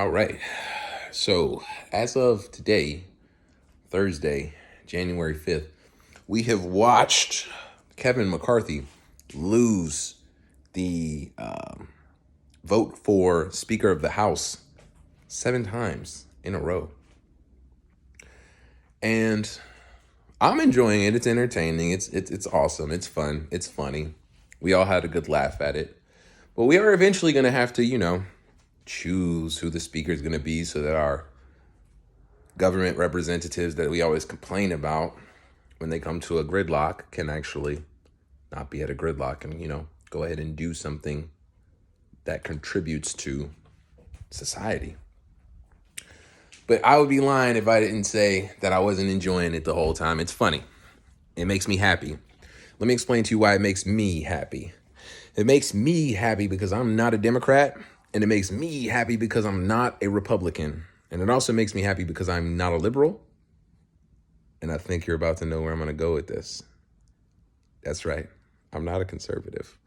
All right. So, as of today, Thursday, January 5th, we have watched Kevin McCarthy lose the vote for Speaker of the House 7 times in a row. And I'm enjoying it. It's entertaining. It's awesome. It's fun. It's funny. We all had a good laugh at it. But we are eventually going to have to, choose who the speaker is going to be so that our government representatives that we always complain about when they come to a gridlock can actually not be at a gridlock and, go ahead and do something that contributes to society. But I would be lying if I didn't say that I wasn't enjoying it the whole time. It's funny. It makes me happy. Let me explain to you why it makes me happy. It makes me happy because I'm not a Democrat, and it makes me happy because I'm not a Republican. And it also makes me happy because I'm not a liberal. And I think you're about to know where I'm going to go with this. That's right. I'm not a conservative.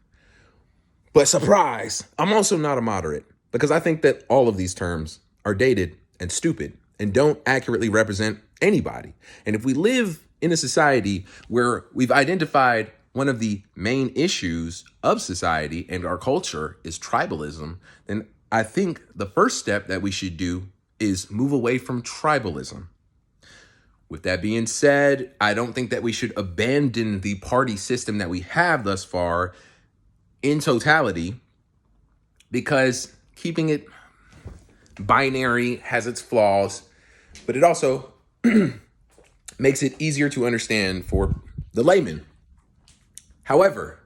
But surprise, I'm also not a moderate, because I think that all of these terms are dated and stupid and don't accurately represent anybody. And if we live in a society where we've identified one of the main issues of society and our culture is tribalism, then I think the first step that we should do is move away from tribalism. With that being said, I don't think that we should abandon the party system that we have thus far in totality, because keeping it binary has its flaws, but it also makes it easier to understand for the layman. However,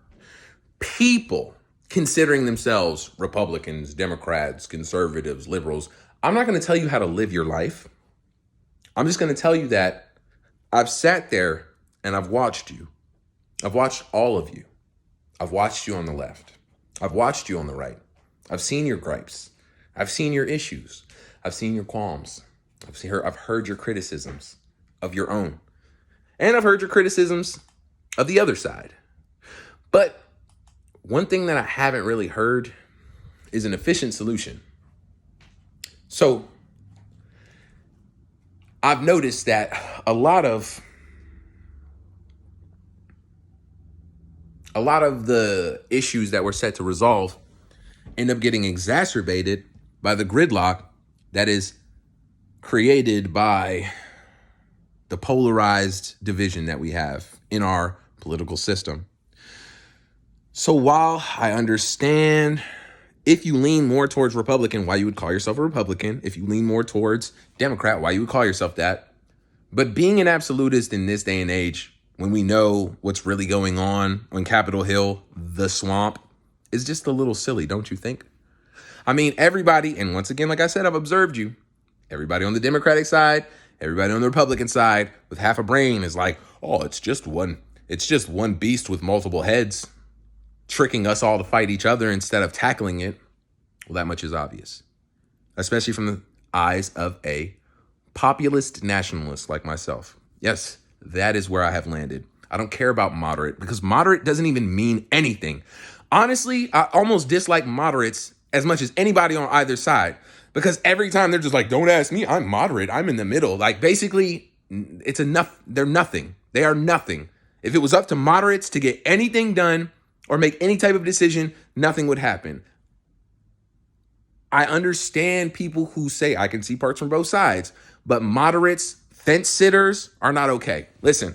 people considering themselves Republicans, Democrats, conservatives, liberals, I'm not going to tell you how to live your life. I'm just going to tell you that I've sat there and I've watched you. I've watched all of you. I've watched you on the left. I've watched you on the right. I've seen your gripes. I've seen your issues. I've seen your qualms. I've heard your criticisms of your own. And I've heard your criticisms of the other side. But one thing that I haven't really heard is an efficient solution. So I've noticed that a lot of the issues that we're set to resolve end up getting exacerbated by the gridlock that is created by the polarized division that we have in our political system. So while I understand if you lean more towards Republican, why you would call yourself a Republican, if you lean more towards Democrat, why you would call yourself that, but being an absolutist in this day and age, when we know what's really going on Capitol Hill, the swamp, is just a little silly, don't you think? I mean, everybody, and once again, like I said, I've observed you, everybody on the Democratic side, everybody on the Republican side with half a brain is like, oh, it's just one beast with multiple heads, tricking us all to fight each other instead of tackling it. Well, that much is obvious, especially from the eyes of a populist nationalist like myself. Yes, that is where I have landed. I don't care about moderate, because moderate doesn't even mean anything. Honestly, I almost dislike moderates as much as anybody on either side, because every time they're just like, don't ask me, I'm moderate, I'm in the middle. Like, basically, it's enough. They're nothing. They are nothing. If it was up to moderates to get anything done or make any type of decision, nothing would happen. I understand people who say I can see parts from both sides, but moderates, fence sitters are not okay. Listen,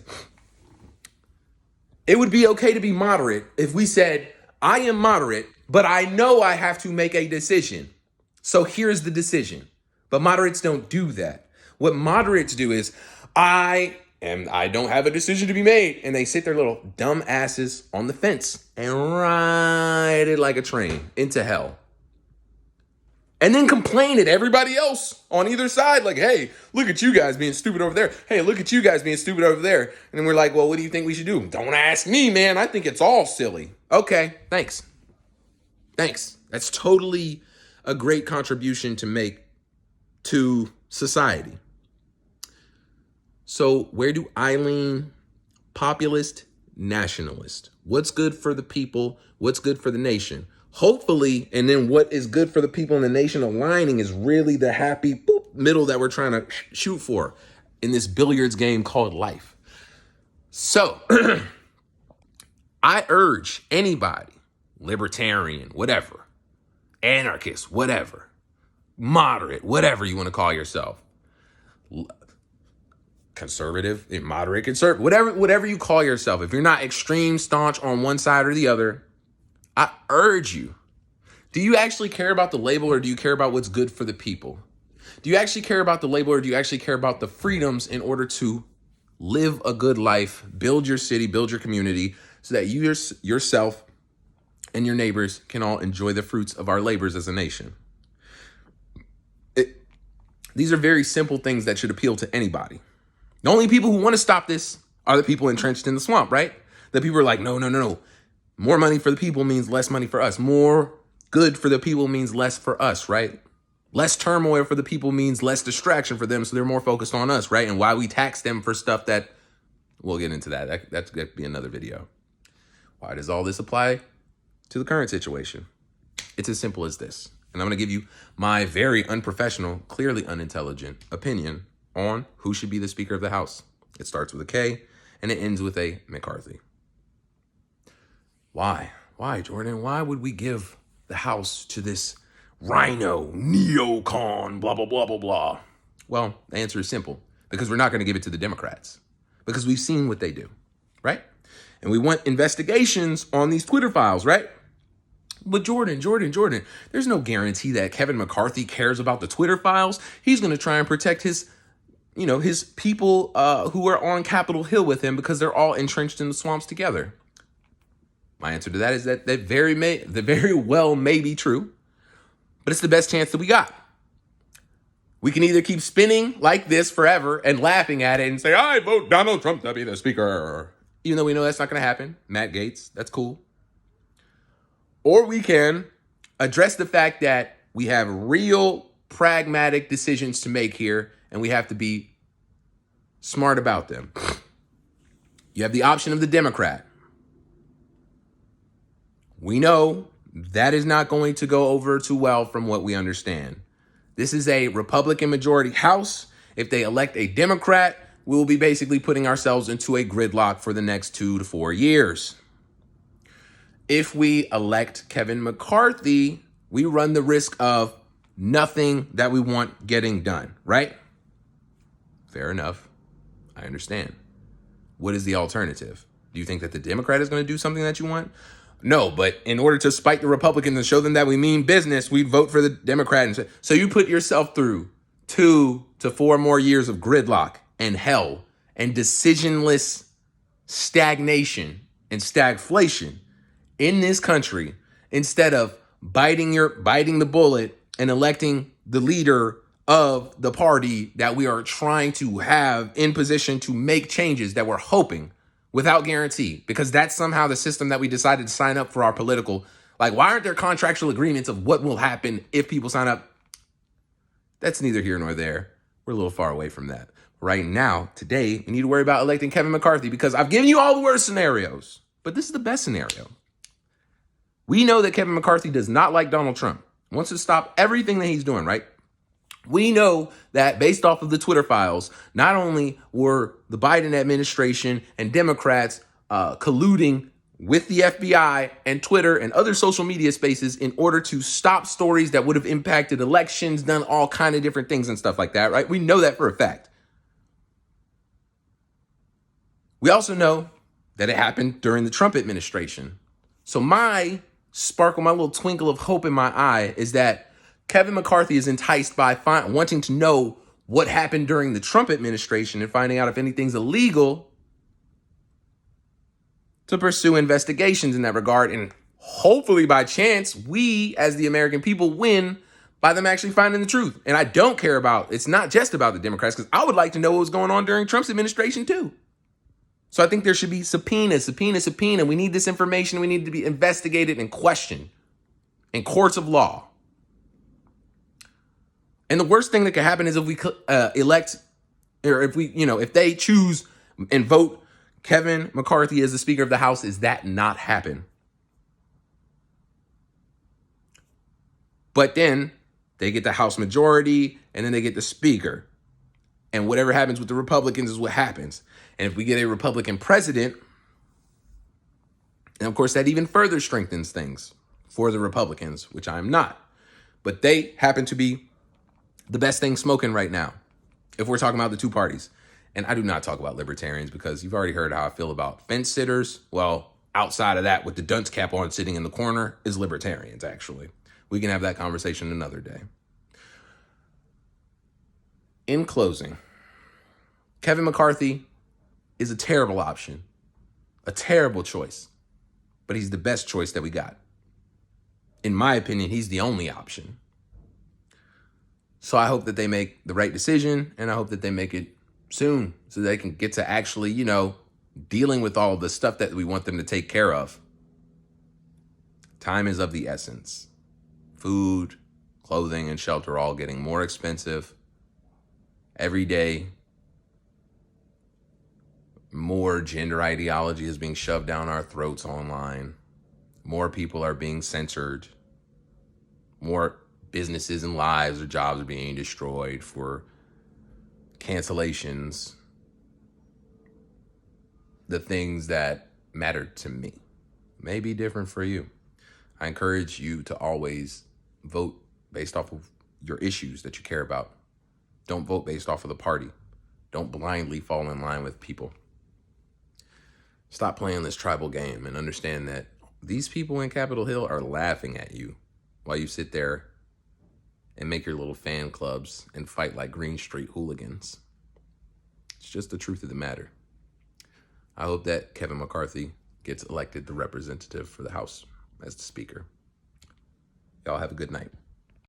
it would be okay to be moderate if we said, I am moderate, but I know I have to make a decision. So here's the decision. But moderates don't do that. What moderates do is, I don't have a decision to be made. And they sit their little dumb asses on the fence and ride it like a train into hell. And then complain at everybody else on either side. Like, hey, look at you guys being stupid over there. Hey, look at you guys being stupid over there. And then we're like, well, what do you think we should do? Don't ask me, man. I think it's all silly. Okay, thanks. That's totally a great contribution to make to society. So where do I lean? Populist, nationalist. What's good for the people? What's good for the nation? Hopefully, and then what is good for the people in the nation aligning is really the happy middle that we're trying to shoot for in this billiards game called life. So I urge anybody, libertarian, whatever, anarchist, whatever, moderate, whatever you want to call yourself, conservative, moderate, conservative, whatever you call yourself. If you're not extreme staunch on one side or the other, I urge you. Do you actually care about the label, or do you care about what's good for the people? Do you actually care about the label, or do you actually care about the freedoms in order to live a good life, build your city, build your community, so that you yourself and your neighbors can all enjoy the fruits of our labors as a nation? These are very simple things that should appeal to anybody. The only people who want to stop this are the people entrenched in the swamp, right? The people are like, no. More money for the people means less money for us. More good for the people means less for us, right? Less turmoil for the people means less distraction for them, so they're more focused on us, right? And why we tax them for stuff that, we'll get into that. That's going to be another video. Why does all this apply to the current situation? It's as simple as this. And I'm going to give you my very unprofessional, clearly unintelligent opinion on who should be the Speaker of the House. It starts with a K and it ends with a McCarthy. Why? Why, Jordan? Why would we give the House to this rhino, neocon, blah, blah, blah, blah, blah? Well, the answer is simple. Because we're not going to give it to the Democrats. Because we've seen what they do, right? And we want investigations on these Twitter files, right? But Jordan, there's no guarantee that Kevin McCarthy cares about the Twitter files. He's going to try and protect his people who are on Capitol Hill with him because they're all entrenched in the swamps together. My answer to that is that very well may be true, but it's the best chance that we got. We can either keep spinning like this forever and laughing at it and say, I vote Donald Trump to be the speaker, even though we know that's not going to happen. Matt Gaetz, that's cool. Or we can address the fact that we have real pragmatic decisions to make here, and we have to be smart about them. You have the option of the Democrat. We know that is not going to go over too well from what we understand. This is a Republican majority House. If they elect a Democrat, we will be basically putting ourselves into a gridlock for the next 2 to 4 years. If we elect Kevin McCarthy, we run the risk of nothing that we want getting done, right? Fair enough. I understand. What is the alternative? Do you think that the Democrat is going to do something that you want? No, but in order to spite the Republicans and show them that we mean business, we vote for the Democrat. So you put yourself through 2 to 4 more years of gridlock and hell and decisionless stagnation and stagflation in this country instead of biting the bullet and electing the leader of the party that we are trying to have in position to make changes that we're hoping without guarantee, because that's somehow the system that we decided to sign up for our political. Like, why aren't there contractual agreements of what will happen if people sign up? That's neither here nor there. We're a little far away from that. Right now, today, we need to worry about electing Kevin McCarthy because I've given you all the worst scenarios, but this is the best scenario. We know that Kevin McCarthy does not like Donald Trump, wants to stop everything that he's doing, right? We know that based off of the Twitter files, not only were the Biden administration and Democrats colluding with the FBI and Twitter and other social media spaces in order to stop stories that would have impacted elections, done all kind of different things and stuff like that, right? We know that for a fact. We also know that it happened during the Trump administration. So my sparkle, my little twinkle of hope in my eye is that Kevin McCarthy is enticed by wanting to know what happened during the Trump administration and finding out if anything's illegal to pursue investigations in that regard. And hopefully by chance, we as the American people win by them actually finding the truth. And I don't care about, it's not just about the Democrats, because I would like to know what was going on during Trump's administration too. So I think there should be subpoena. We need this information. We need to be investigated and questioned in courts of law. And the worst thing that could happen is if we elect, or if they choose and vote Kevin McCarthy as the Speaker of the House, is that not happen. But then they get the House majority, and then they get the Speaker. And whatever happens with the Republicans is what happens. And if we get a Republican president, and of course that even further strengthens things for the Republicans, which I'm not. But they happen to be the best thing smoking right now, if we're talking about the two parties. And I do not talk about libertarians because you've already heard how I feel about fence sitters. Well, outside of that, with the dunce cap on sitting in the corner is libertarians, actually. We can have that conversation another day. In closing, Kevin McCarthy is a terrible option, a terrible choice, but he's the best choice that we got. In my opinion, he's the only option. So I hope that they make the right decision, and I hope that they make it soon so they can get to actually, dealing with all the stuff that we want them to take care of. Time is of the essence. Food, clothing, and shelter are all getting more expensive every day. More gender ideology is being shoved down our throats online. More people are being censored. More businesses and lives or jobs are being destroyed for cancellations. The things that matter to me may be different for you. I encourage you to always vote based off of your issues that you care about. Don't vote based off of the party. Don't blindly fall in line with people. Stop playing this tribal game and understand that these people in Capitol Hill are laughing at you while you sit there and make your little fan clubs and fight like Green Street hooligans. It's just the truth of the matter. I hope that Kevin McCarthy gets elected the representative for the House as the Speaker. Y'all have a good night.